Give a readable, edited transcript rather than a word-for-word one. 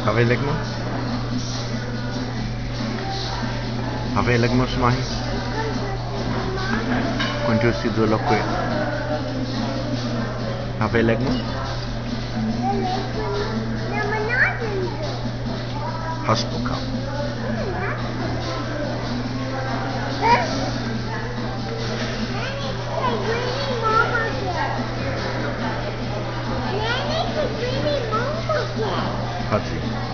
Havelik mo? Havelik mo smahi? Konjusi do lokwe. Havelik mo? Hasbukam. Hati.